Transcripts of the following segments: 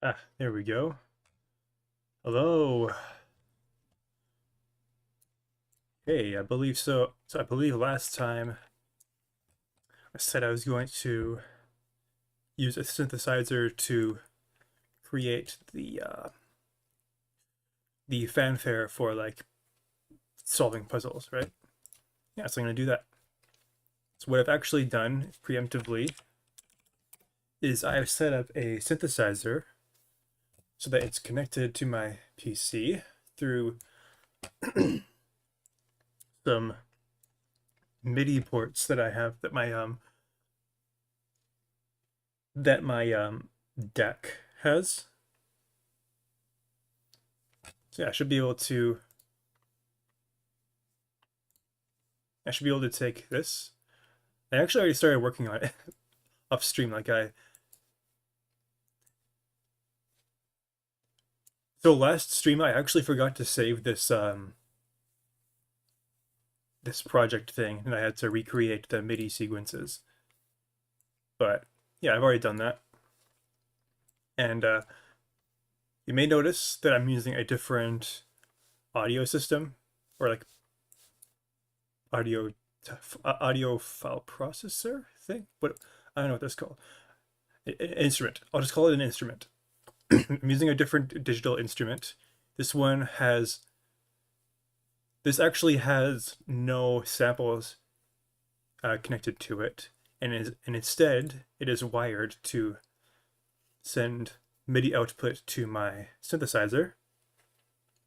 Ah, there we go. Hello. Hey, I believe so. So I believe last time I said I was going to use a synthesizer to create the fanfare for like solving puzzles, right? Yeah, so I'm gonna do that. So what I've actually done preemptively is I've set up a synthesizer so that it's connected to my PC through some MIDI ports that I have that my deck has. So yeah, I should be able to take this. I actually already started working on it upstream. So last stream I actually forgot to save this project thing, and I had to recreate the MIDI sequences. But yeah, I've already done that, and you may notice that I'm using a different audio system, or like audio audio file processor thing. But I don't know what that's called. Instrument. I'll just call it an instrument. I'm using a different digital instrument. This one has this actually has no samples connected to it, and instead it is wired to send MIDI output to my synthesizer,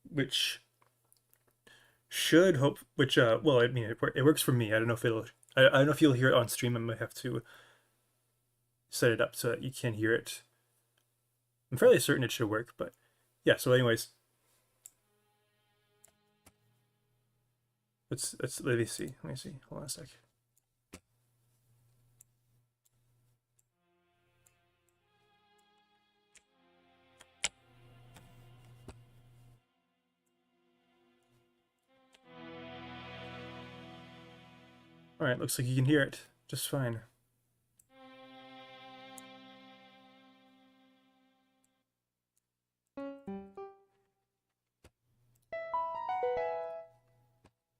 which should hope which well, I mean it works for me. I don't know if you'll hear it on stream. I might have to set it up so that you can hear it. I'm fairly certain it should work, but yeah. So anyways, let's let me see. Let me see. Hold on a sec. All right, looks like you can hear it just fine.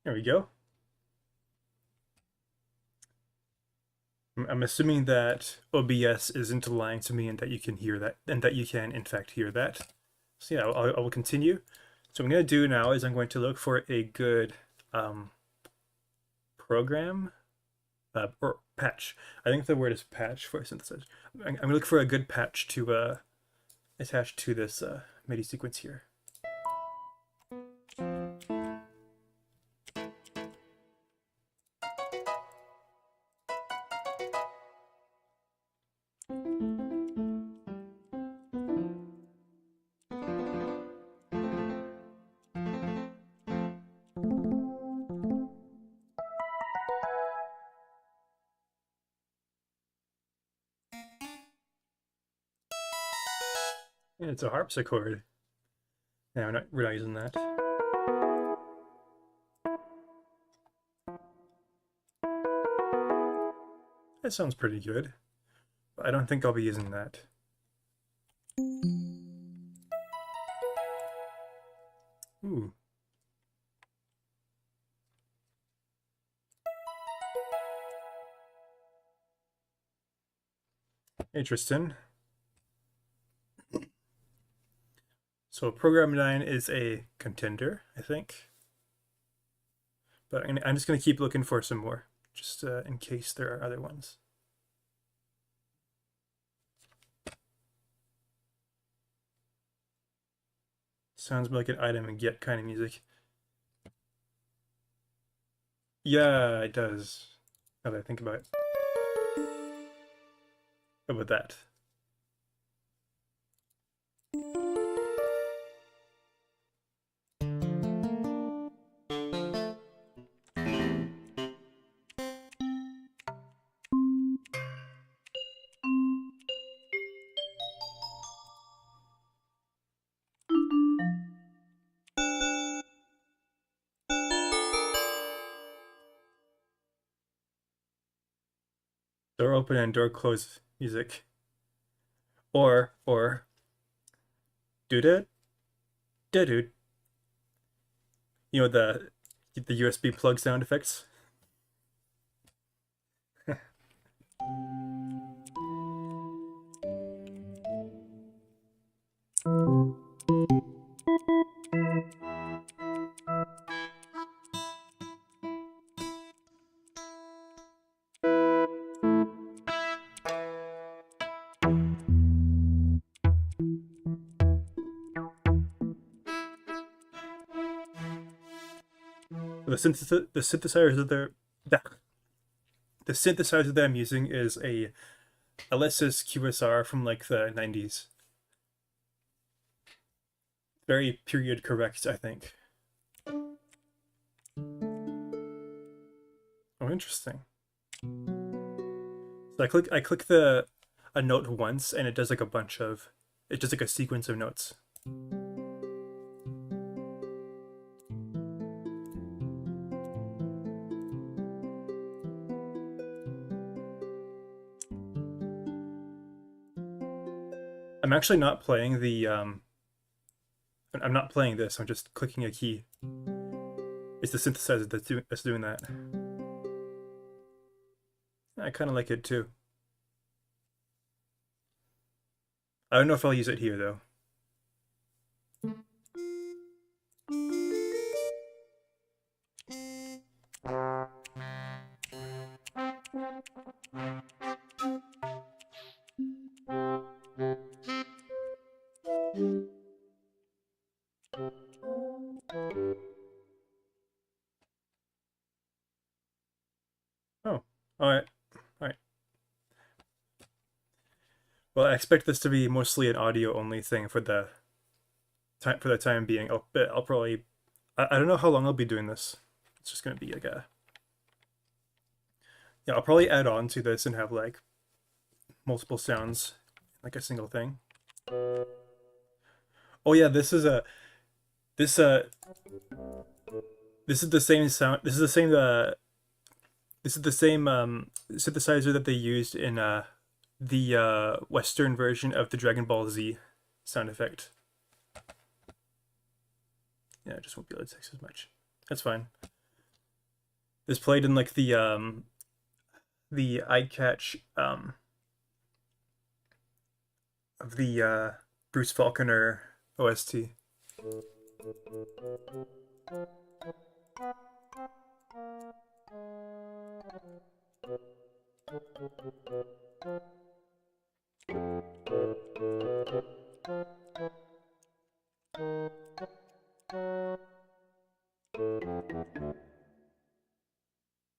There we go. I'm assuming that OBS isn't lying to me and that you can hear that, and that you can, in fact, hear that. So yeah, I will continue. So what I'm going to do now is I'm going to look for a good um, program or patch. I think the word is patch for synthesizer. I'm going to look for a good patch to attach to this MIDI sequence here. And it's a harpsichord. No, we're not using that. That sounds pretty good. But I don't think I'll be using that. Ooh. Interesting. So program 9 is a contender, I think. But I'm just going to keep looking for some more, just in case there are other ones. Sounds like an item and get kind of music. Yeah, it does. Now that I think about it. How about that? Door open and door close music. Or Dude, dude. You know the USB plug sound effects. The synthesizer the synthesizer that I'm using is a Alesis QSR from like the 90s. Very period correct, I think. Oh, interesting. So I click the a note once and it does like a bunch of it's just like a sequence of notes. I'm actually not playing the I'm not playing this. I'm just clicking a key. It's the synthesizer that's doing that. I kind of like it too. I don't know if I'll use it here though. Oh, all right, all right. Well, I expect this to be mostly an audio only thing for the time being. I'll probably I don't know how long I'll be doing this. It's just gonna be like a yeah. I'll probably add on to this and have like multiple sounds, like a single thing. Oh yeah, this this is the same sound. This is the same synthesizer that they used in the Western version of the Dragon Ball Z sound effect. Yeah, I just won't be able to text as much. That's fine. This played in like the eye catch of the Bruce Faulconer OST.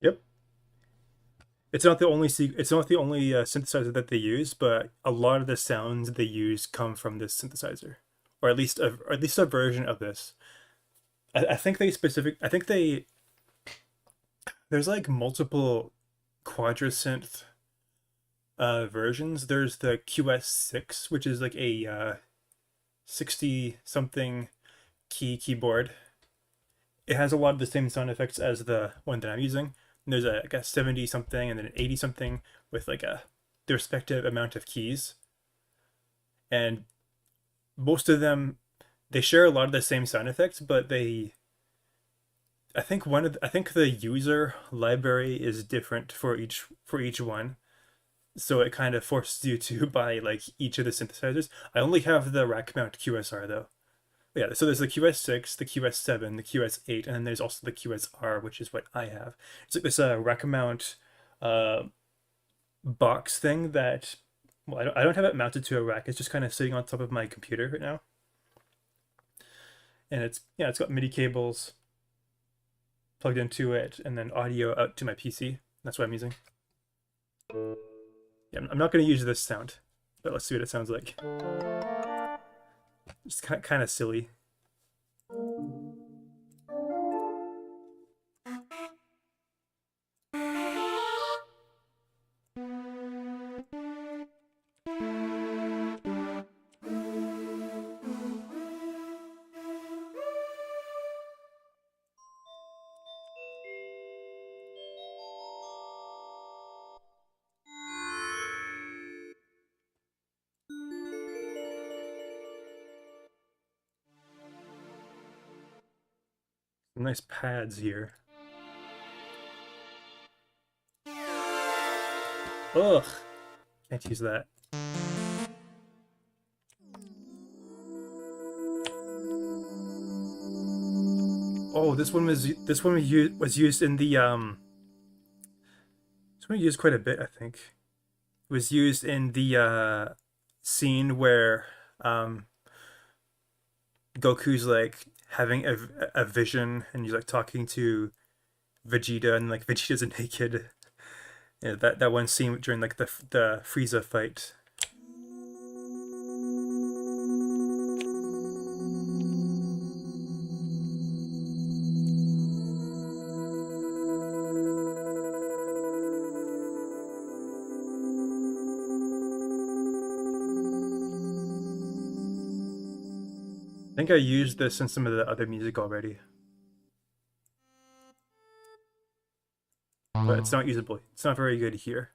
Yep. It's not the only synthesizer that they use, but a lot of the sounds they use come from this synthesizer, or at least a version of this. I think I think there's like multiple quadrasynth versions. There's the QS6, which is like a 60 something keyboard. It has a lot of the same sound effects as the one that I'm using. And there's like a 70 something and then an 80 something with like the respective amount of keys. And most of them they share a lot of the same sound effects, but I think the user library is different for each one. So it kind of forces you to buy like each of the synthesizers. I only have the rack mount QSR though. Yeah, so there's the QS6, the QS7, the QS8, and then there's also the QSR, which is what I have. It's like this rack mount uh, box thing that, well, I don't have it mounted to a rack. It's just kind of sitting on top of my computer right now. And it's got MIDI cables plugged into it, and then audio out to my PC. That's what I'm using. Yeah, I'm not going to use this sound, but let's see what it sounds like. It's kind of silly. Nice pads here. Ugh, can't use that. Oh, this one was used in the this one used quite a bit, I think. It was used in the scene where Goku's like having a vision and he's like talking to Vegeta and like Vegeta's naked. Yeah, that one scene during like the Frieza fight. I think I used this in some of the other music already, but it's not usable. It's not very good here.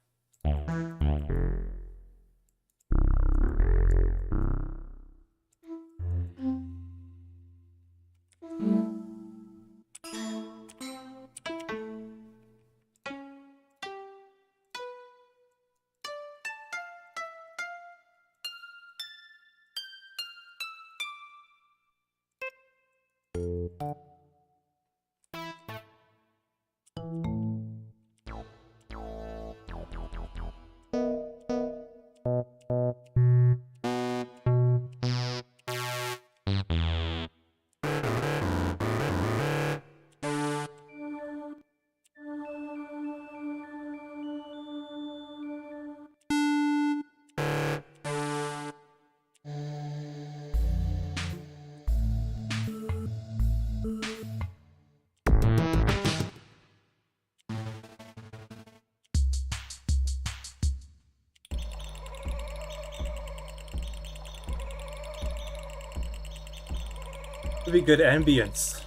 Would be good ambience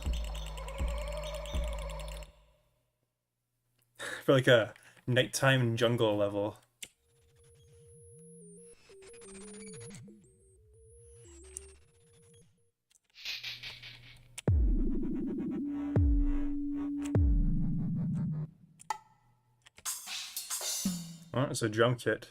for like a nighttime jungle level. Oh, it's a drum kit.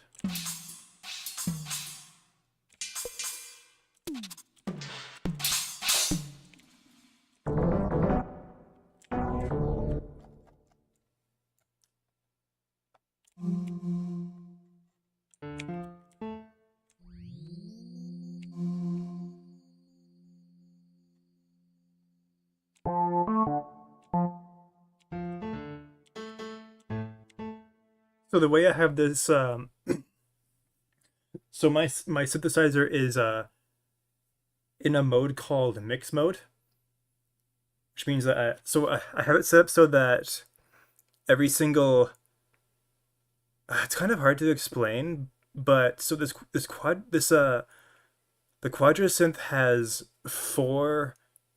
So the way I have this, so my synthesizer is in a mode called mix mode, which means that I have it set up so that every single it's kind of hard to explain, but so the quadrasynth has 4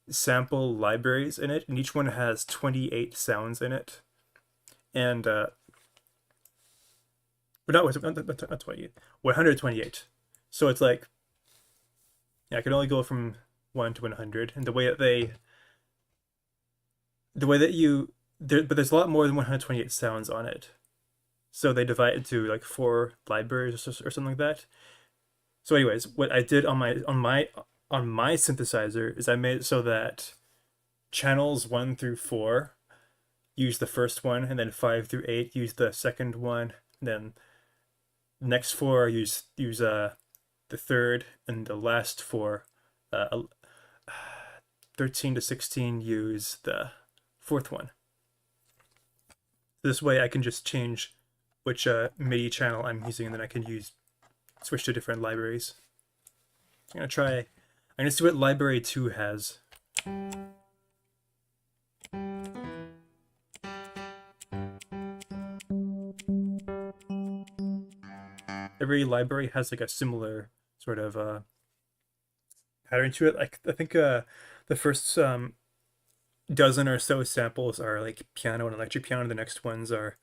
sample libraries in it, and each one has 28 sounds in it, and but not 28, 128. So it's like, yeah, I can only go from 1 to 100, and the way that you there, but there's a lot more than 128 sounds on it. So they divide it into like 4 libraries or something like that. So, anyways, what I did on my synthesizer is I made it so that channels 1 through 4 use the first one, and then 5 through 8 use the second one. And then next 4 use the third, and the last 4, 13 to 16, use the fourth one. This way I can just change which MIDI channel I'm using, and then I can switch to different libraries. I'm gonna see what library 2 has. Every library has like a similar sort of pattern to it. Like I think the first dozen or so samples are like piano and electric piano. The next ones are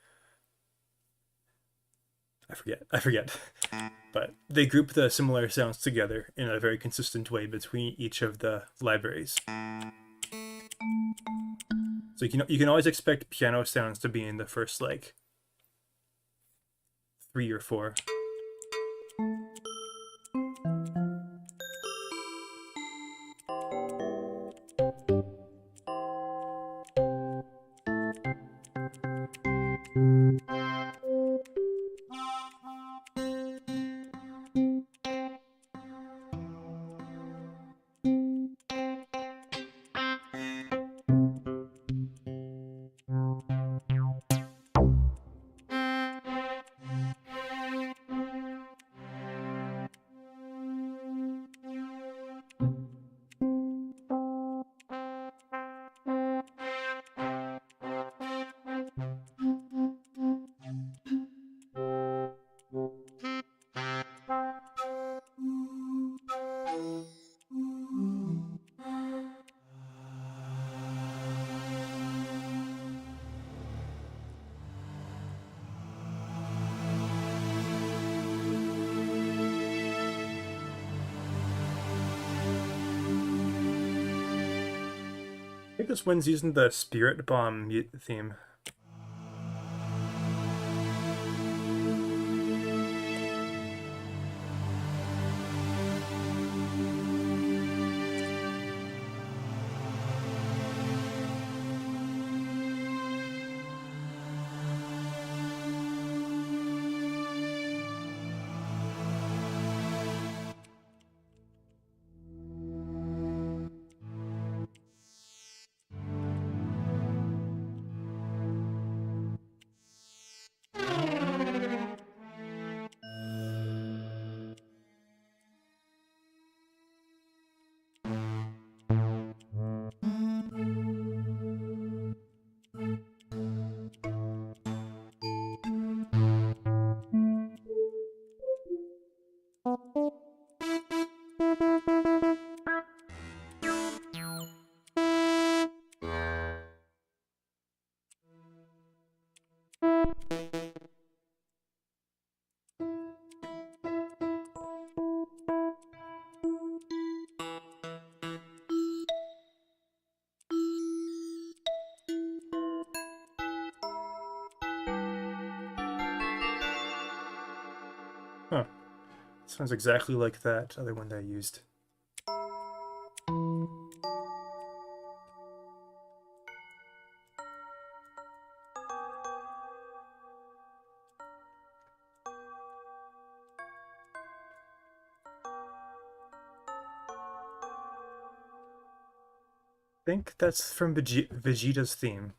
I forget. But they group the similar sounds together in a very consistent way between each of the libraries. So you can always expect piano sounds to be in the first like 3 or 4. I think this one's using the Spirit Bomb theme. Huh. Sounds exactly like that other one that I used. I think that's from Vegeta's theme.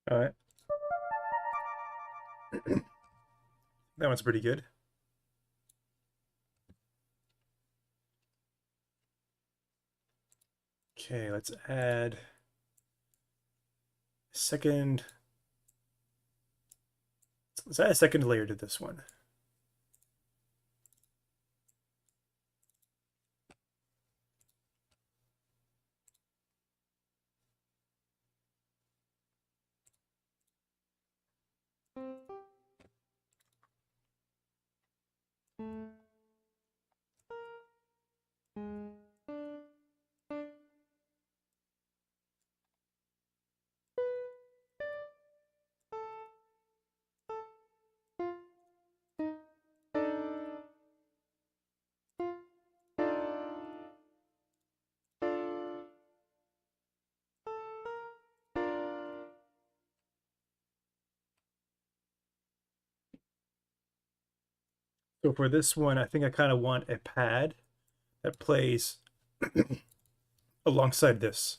All right. That one's pretty good. Okay, let's add second. Let's add a second layer to this one. So for this one, I think I kind of want a pad that plays alongside this.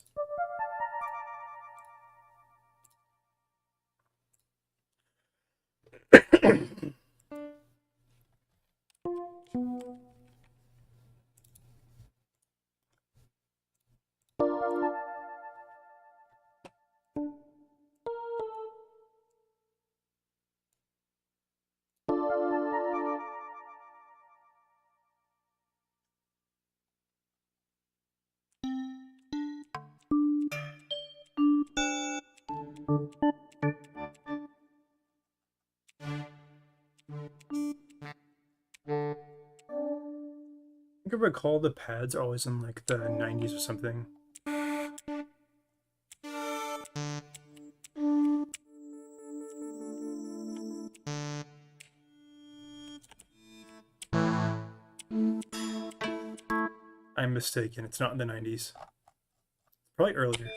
I can recall the pads are always in like the 90s or something. I'm mistaken. It's not in the 90s. Probably earlier.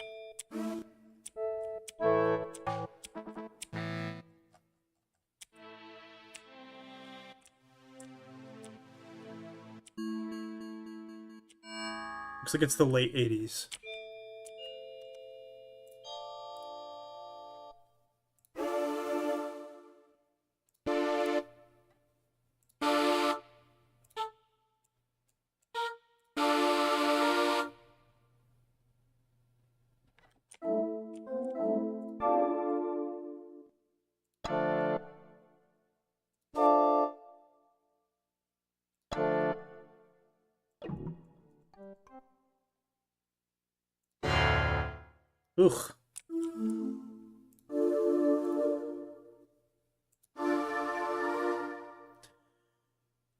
Looks like it's the late 80s. Ugh.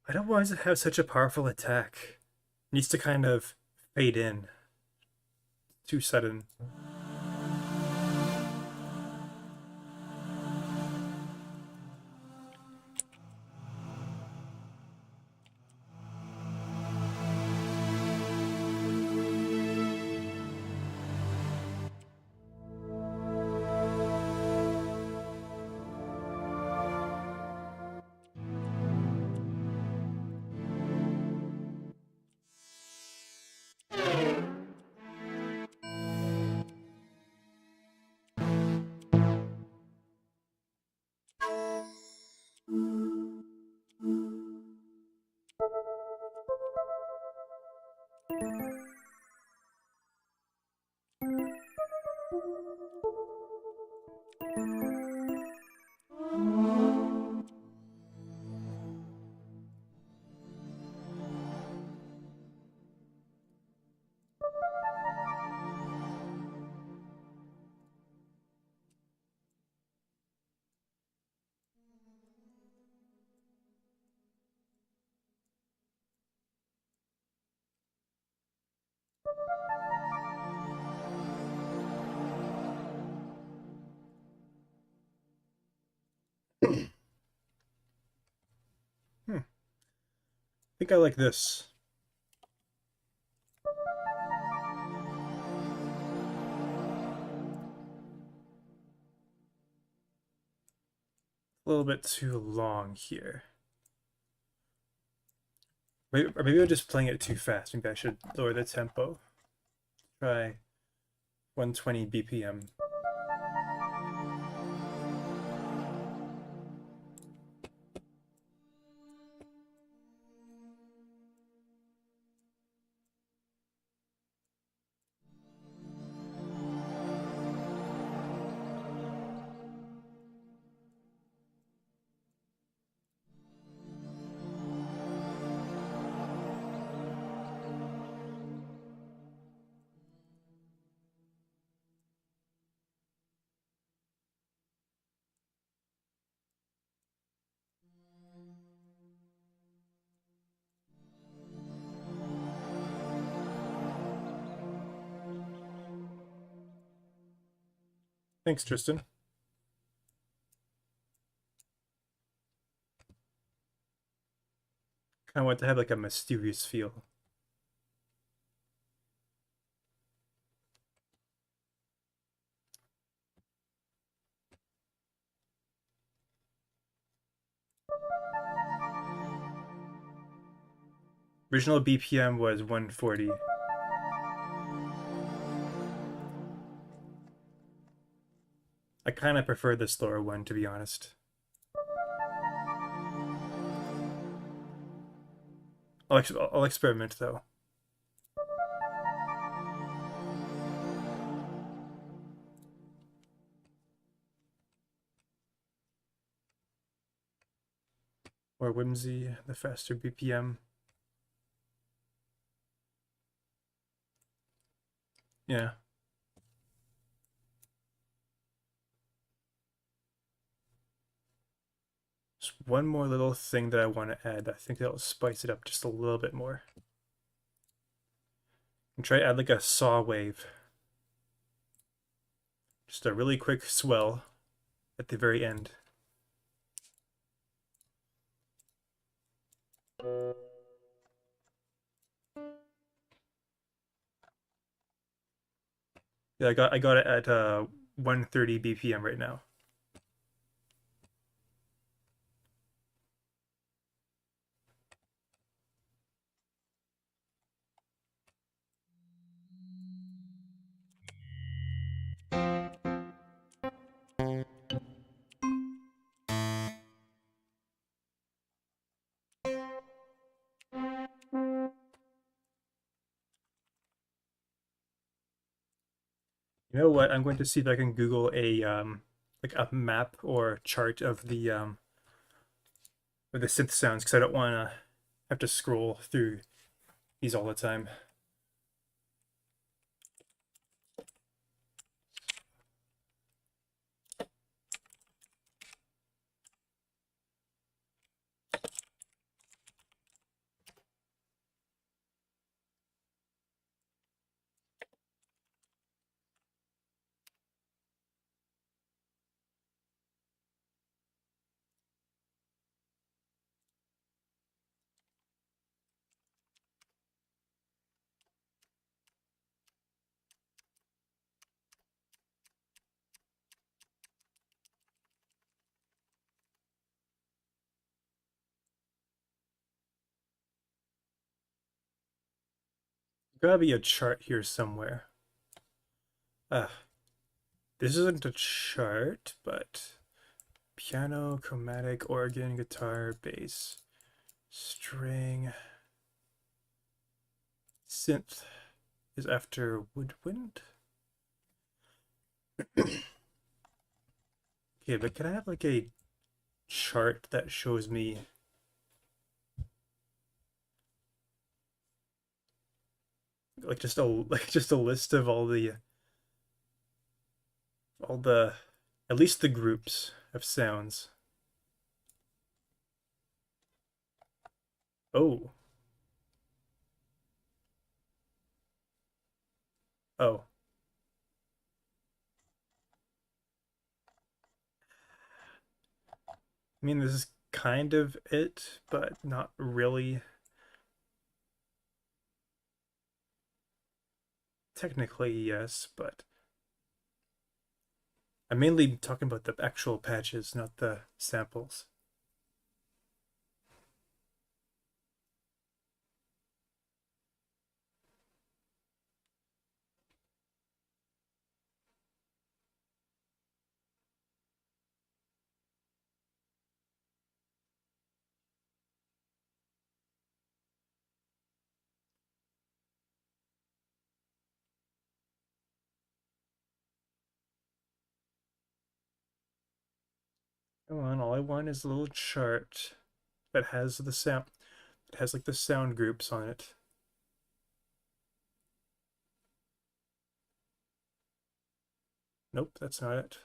I don't want to have such a powerful attack. It needs to kind of fade in. Too sudden. I think I like this. A little bit too long here. Or maybe I'm just playing it too fast. Maybe I should lower the tempo. Try 120 BPM. Thanks, Tristan. Kind of want to have like a mysterious feel. Original BPM was 140. I kind of prefer the slower one, to be honest. I'll experiment though. Or whimsy, the faster BPM. Yeah. Just one more little thing that I want to add. I think that'll spice it up just a little bit more. And try to add like a saw wave. Just a really quick swell at the very end. Yeah, I got it at 130 BPM right now. You know what? I'm going to see if I can Google a like a map or chart of the synth sounds because I don't want to have to scroll through these all the time. Gotta be a chart here somewhere. Ah, this isn't a chart, but piano, chromatic, organ, guitar, bass, string, synth is after woodwind. Okay, but can I have like a chart that shows me like just a list of all the at least the groups of sounds. Oh, oh. I mean, this is kind of it, but not really. Technically, yes, but I'm mainly talking about the actual patches, not the samples. Come on, all I want is a little chart that has the sound. It has like the sound groups on it. Nope, that's not it.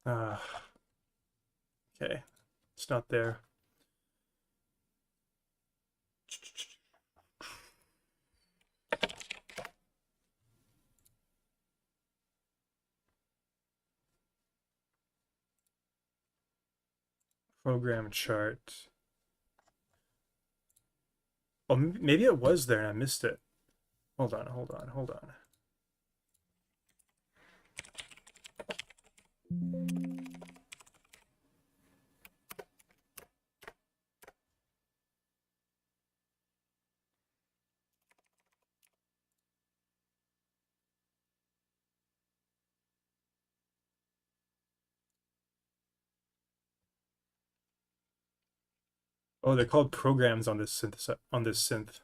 Ah, okay, it's not there. Program chart. Oh, maybe it was there and I missed it. Hold on, hold on, hold on. Oh, they're called programs on this synth.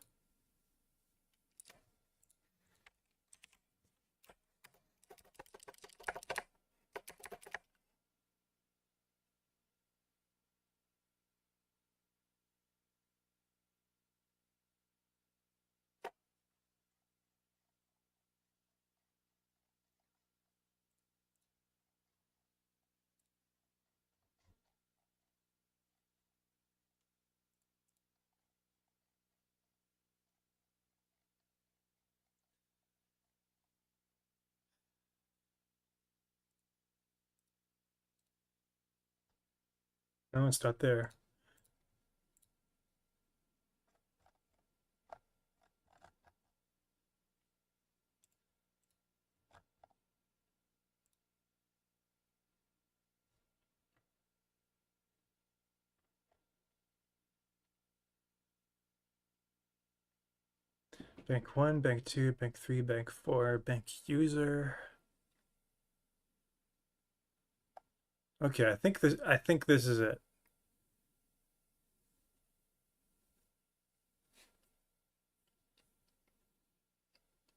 No, it's not there. Bank 1, Bank 2, Bank 3, Bank 4, Bank user. Okay, I think this is it.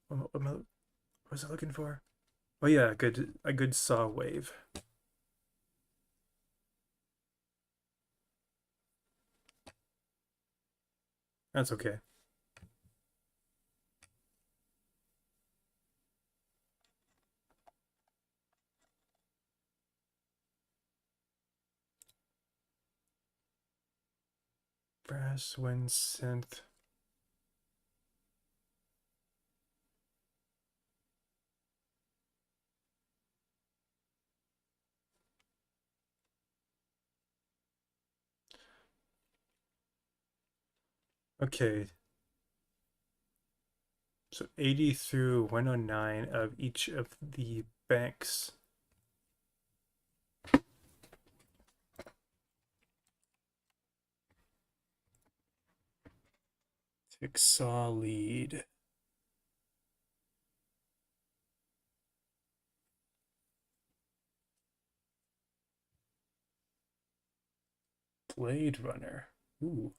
What was I looking for? Oh yeah, a good saw wave. That's okay. Brass, wind, synth. Okay, so 80 through 109 of each of the banks. Tick saw lead. Blade Runner. Ooh.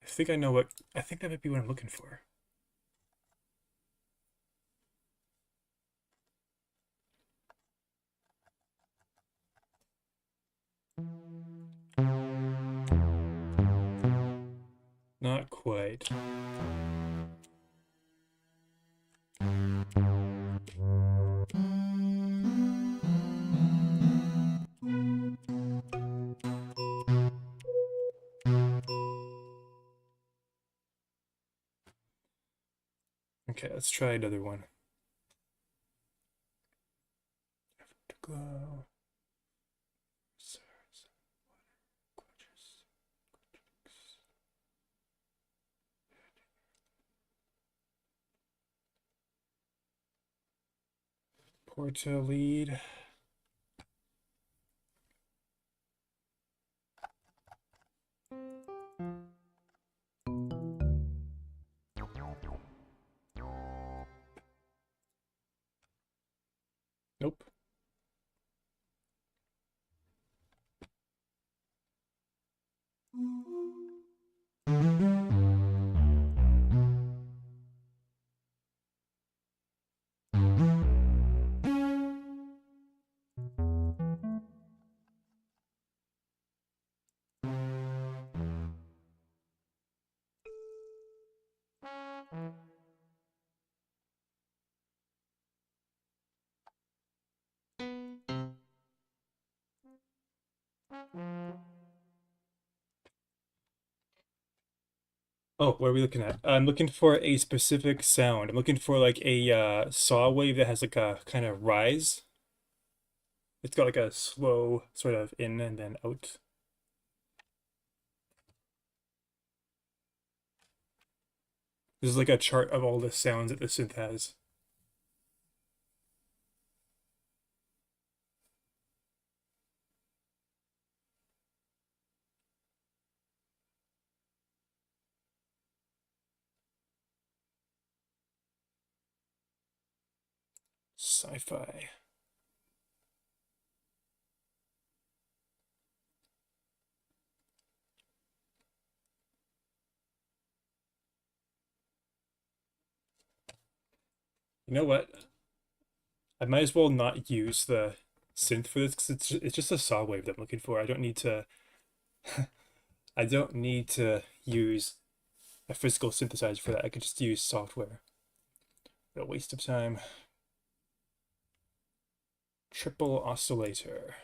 I think that might be what I'm looking for. Not quite. Okay, let's try another one. Glow. Porta lead. Nope. Oh, what are we looking at? I'm looking for a specific sound. I'm looking for like a saw wave that has like a kind of rise. It's got like a slow sort of in and then out. This is like a chart of all the sounds that the synth has. Sci-fi. You know what? I might as well not use the synth for this because it's just a saw wave that I'm looking for. I don't need to I don't need to use a physical synthesizer for that. I could just use software. A waste of time. Triple oscillator.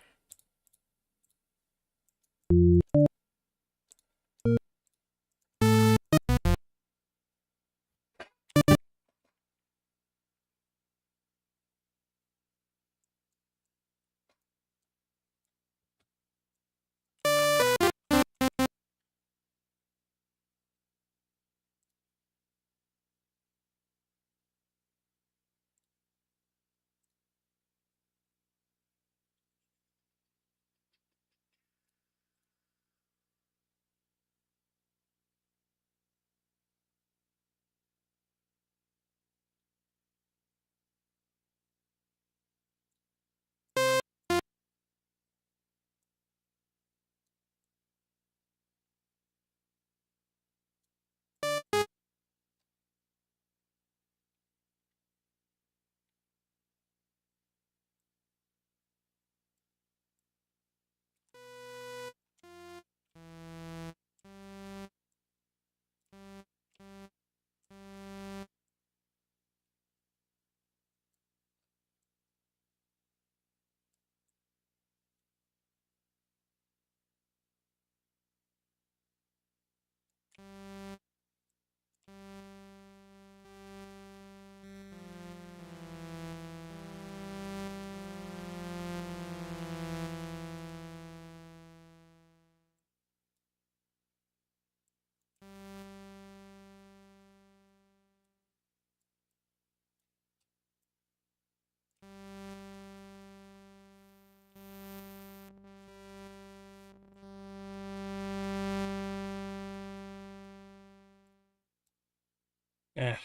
Eh,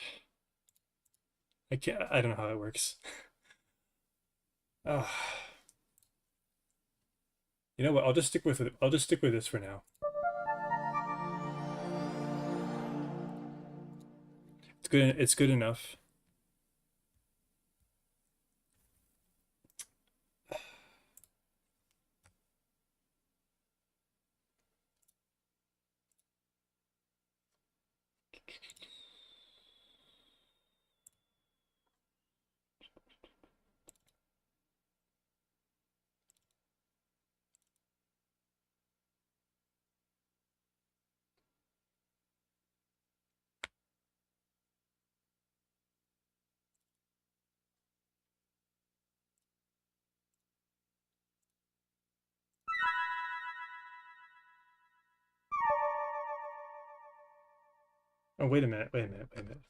I can't. I don't know how it works. Uh, you know what? I'll just stick with it. I'll just stick with this for now. It's good. It's good enough. Oh, wait a minute. Wait a minute. Wait a minute.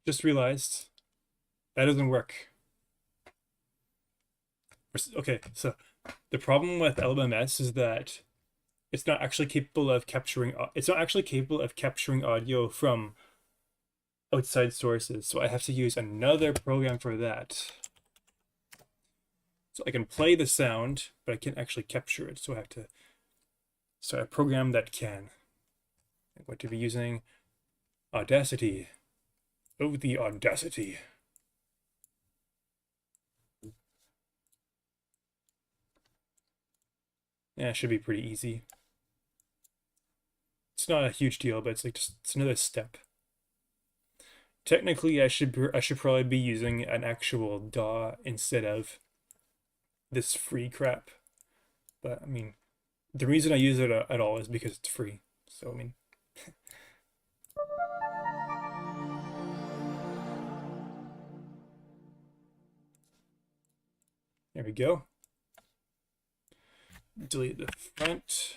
Just realized that doesn't work. Okay, so the problem with LMS is that it's not actually capable of capturing. It's not actually capable of capturing audio from outside sources. So I have to use another program for that. So I can play the sound, but I can't actually capture it. So I have to start a program that can. I'm going to be using Audacity. Oh, the audacity. Yeah, it should be pretty easy. It's not a huge deal, but it's like just it's another step. Technically, I should probably be using an actual DAW instead of this free crap. But I mean, the reason I use it at all is because it's free. So I mean, There we go. Delete the front.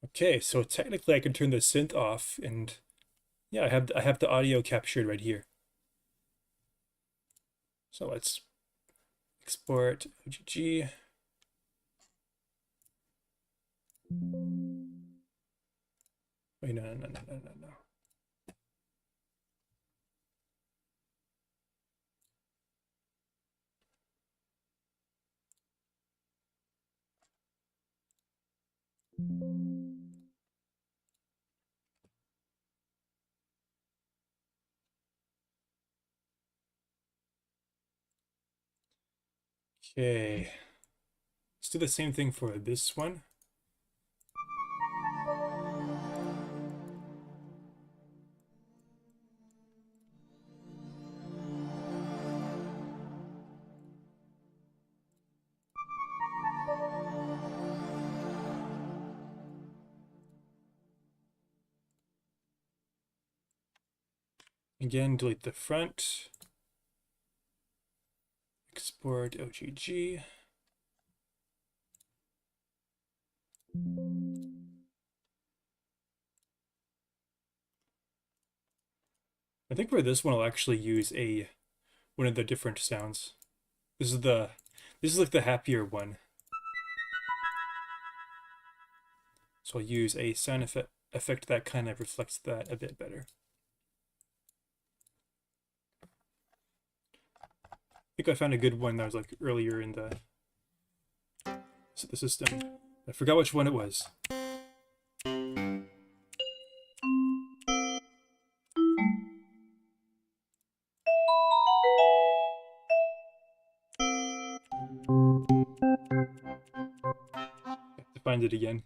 Okay, so technically I can turn the synth off, and yeah, I have the audio captured right here. So let's export OGG. Wait, no. Okay, let's do the same thing for this one. Again, delete the front. Export OGG. I think for this one I'll actually use one of the different sounds. This is like the happier one. So I'll use a sound effect that kind of reflects that a bit better. I think I found a good one that was like earlier in the system. I forgot which one it was. I have to find it again.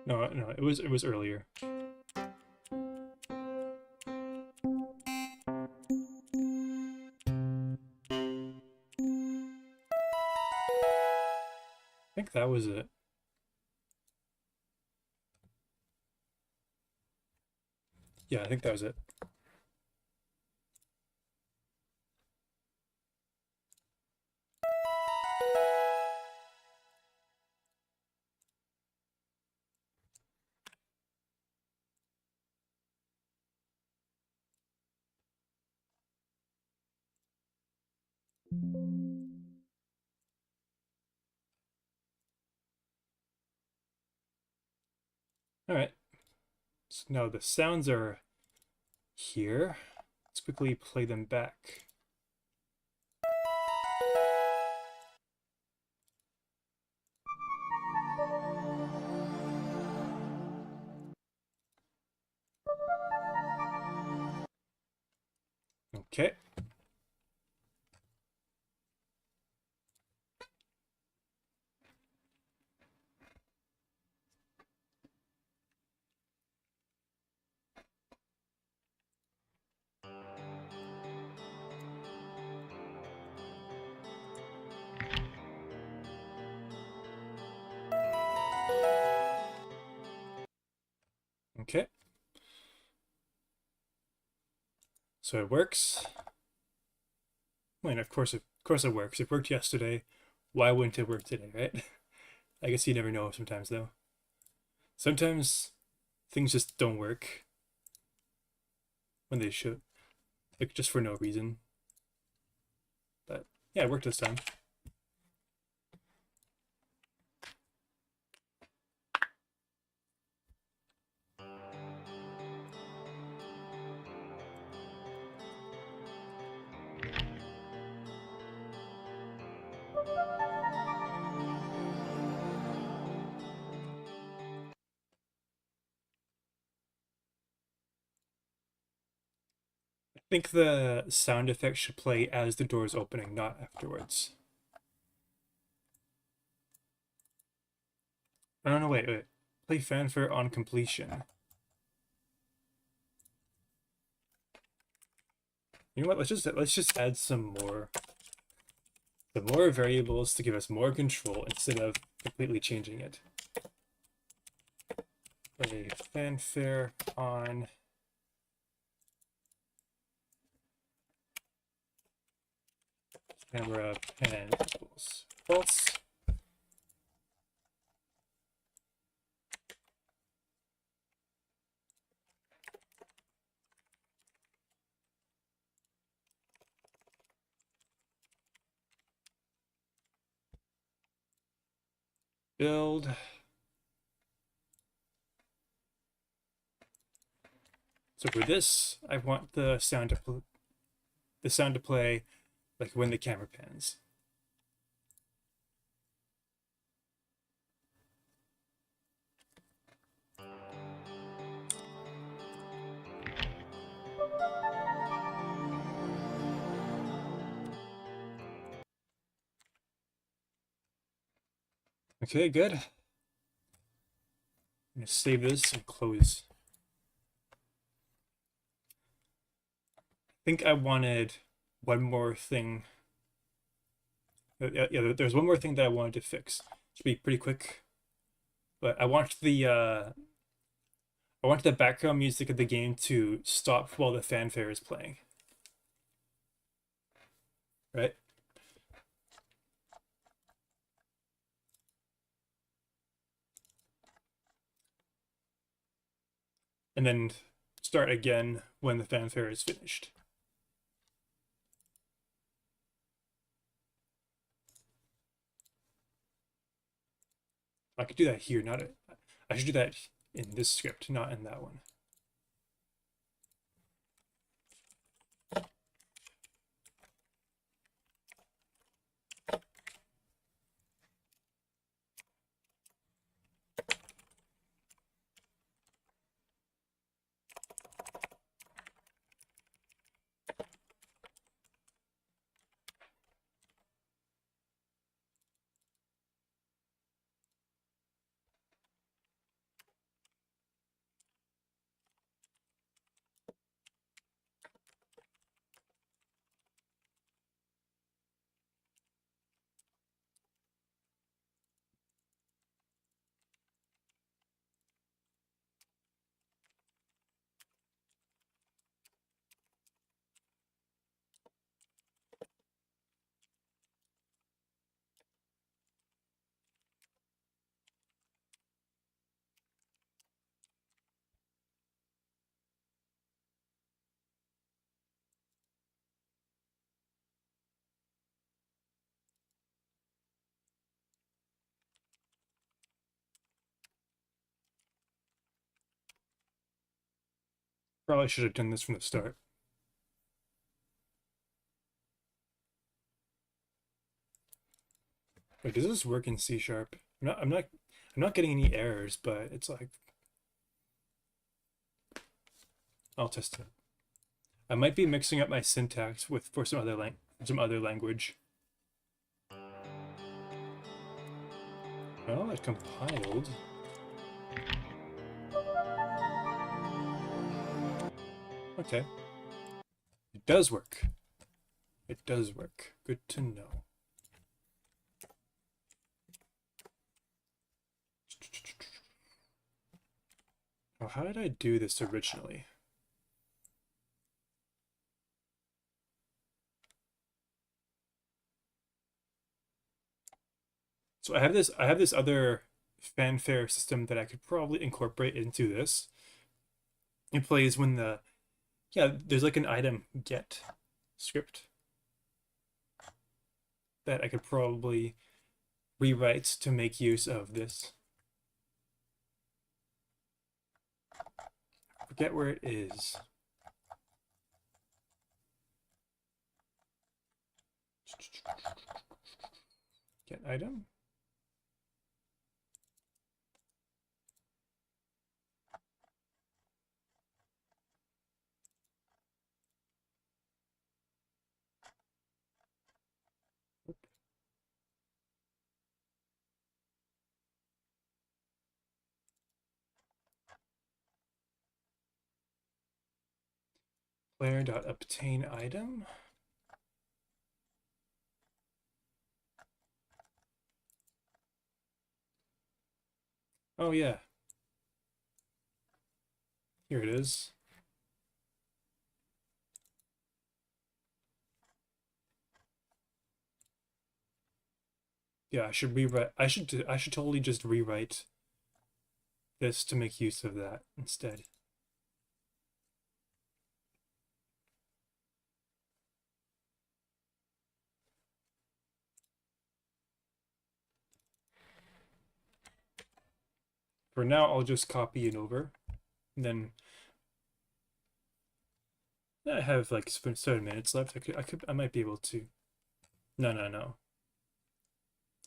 No, it was earlier. I think that was it. Yeah, I think that was it. All right. So now the sounds are here. Let's quickly play them back. Okay. Okay. So it works. I mean, of course it works. It worked yesterday. Why wouldn't it work today, right? I guess you never know sometimes though. Sometimes things just don't work when they should, like just for no reason. But yeah, it worked this time. I think the sound effect should play as the door is opening, not afterwards. Oh, no, wait. Play fanfare on completion. You know what? Let's just add some more variables to give us more control instead of completely changing it. Play fanfare on camera pan equals false. Build. So for this, I want the sound to play like when the camera pans. Okay, good. I'm gonna save this and close. I think I wanted one more thing. Yeah, there's one more thing that I wanted to fix. Should be pretty quick, but I want the background music of the game to stop while the fanfare is playing. Right? And then start again when the fanfare is finished. I could do that here, I should do that in this script, not in that one. Probably should have done this from the start. Wait, does this work in C sharp? I'm not getting any errors, but it's like I'll test it. I might be mixing up my syntax for some other language. Well, it compiled. Okay. It does work. It does work. Good to know. Oh, how did I do this originally? So I have this other fanfare system that I could probably incorporate into this. It plays when there's like an item get script that I could probably rewrite to make use of this. I forget where it is. Get item. Player.obtain item. Oh yeah. Here it is. Yeah, I should rewrite. I should totally just rewrite this to make use of that instead. For now, I'll just copy it over, and then I have like 7 minutes left. I might be able to. No, no, no.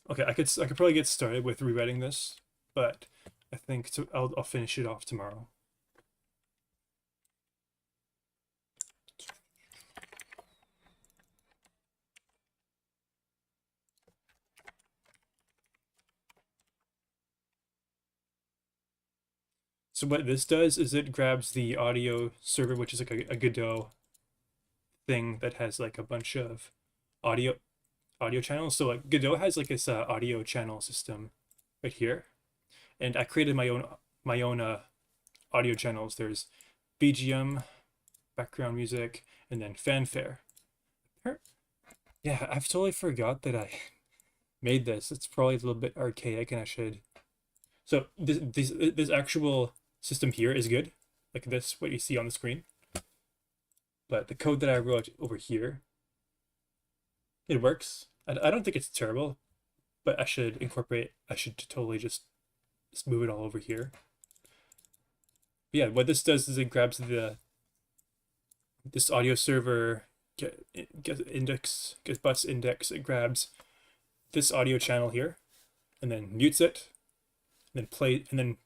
Okay, I could probably get started with rewriting this, but I think I'll finish it off tomorrow. So what this does is it grabs the audio server, which is like a Godot thing that has like a bunch of audio channels. So like Godot has like this audio channel system right here, and I created my own audio channels. There's BGM, background music, and then fanfare. Yeah, I've totally forgot that I made this. It's probably a little bit archaic, and I should. So this actual system here is good, like this what you see on the screen. But the code that I wrote over here, it works. I don't think it's terrible, but I should incorporate. I should totally just move it all over here. But yeah, what this does is it grabs this audio server get bus index. It grabs this audio channel here, and then mutes it, and then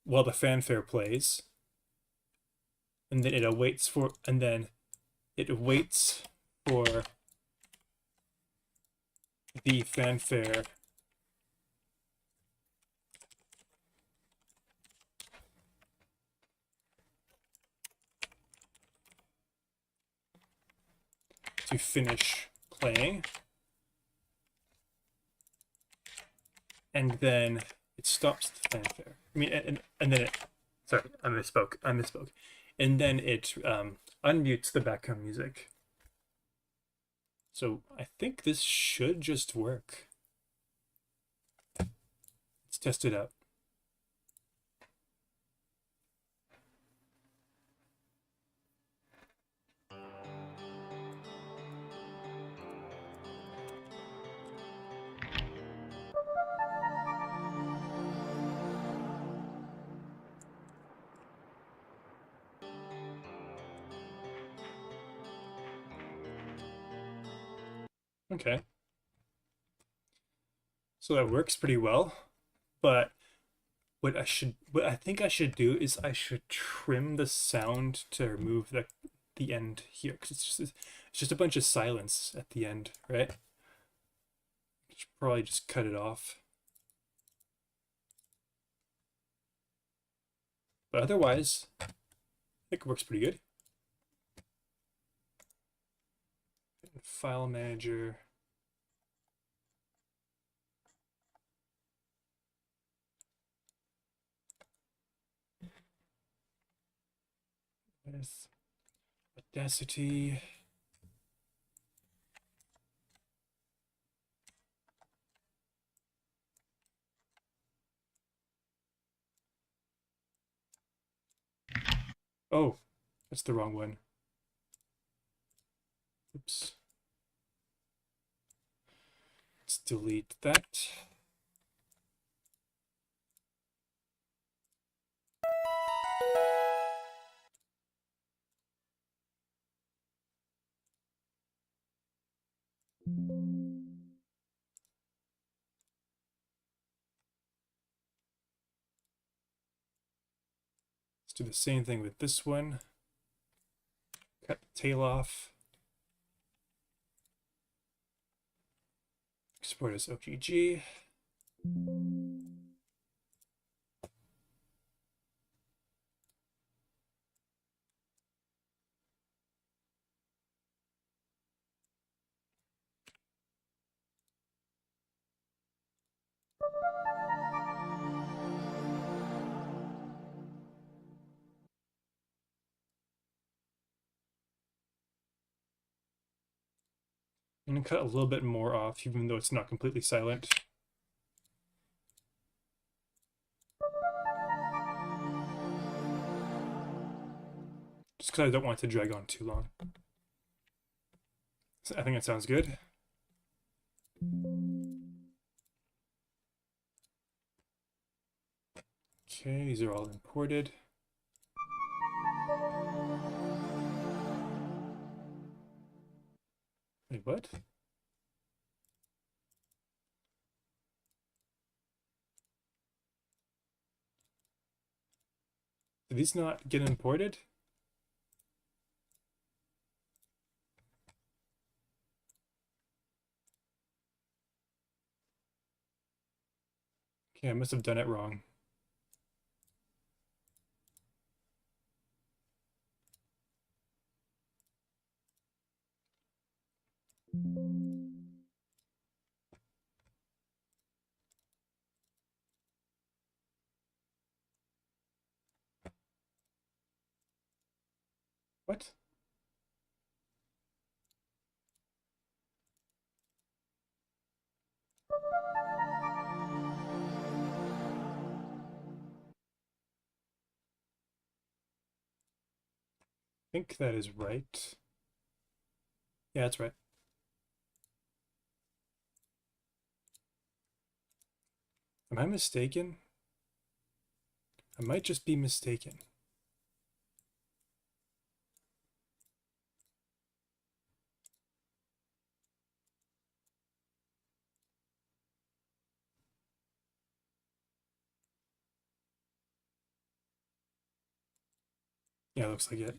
while the fanfare plays, and then it awaits for the fanfare to finish playing, and then it stops the fanfare. I mean, and then it. Sorry, I misspoke. And then it unmutes the background music. So I think this should just work. Let's test it out. Okay. So that works pretty well, but what I think I should do is I should trim the sound to remove the end here, because it's just a bunch of silence at the end, right? I should probably just cut it off. But otherwise, I think it works pretty good. File manager. With Audacity. Oh, that's the wrong one. Oops. Let's delete that. Do the same thing with this one. Cut the tail off. Export as OGG. I'm going to cut a little bit more off, even though it's not completely silent. Just because I don't want it to drag on too long. So I think that sounds good. Okay, these are all imported. Wait, what? Did these not get imported? Okay, I must have done it wrong. What? I think that is right. Yeah, that's right. Am I mistaken? I might just be mistaken. Yeah, looks like it.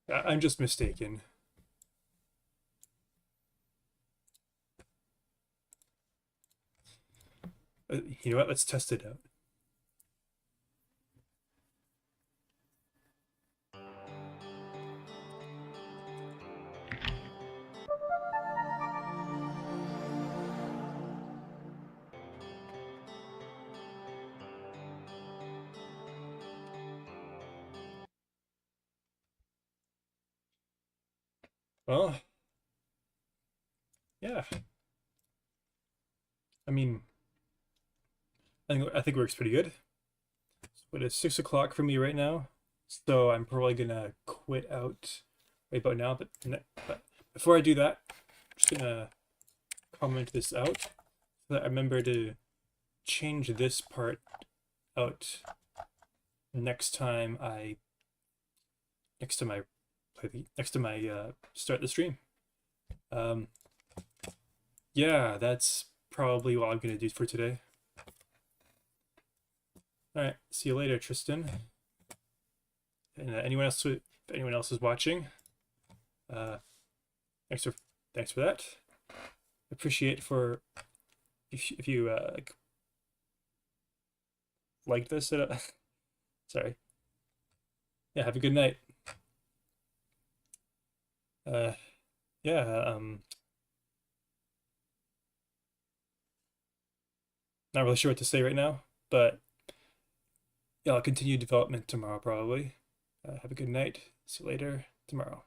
I'm just mistaken. You know what? Let's test it out. Well, yeah. I mean, I think it works pretty good. But it's 6 o'clock for me right now, so I'm probably gonna quit out right about now. But before I do that, I'm just gonna comment this out so that I remember to change this part out next time I start the stream. Yeah, that's probably what I'm gonna do for today. All right, see you later, Tristan. And if anyone else is watching, thanks for that. Appreciate for if you liked this. Sorry. Yeah, have a good night. Yeah. Not really sure what to say right now, but yeah, I'll continue development tomorrow probably. Have a good night. See you later tomorrow.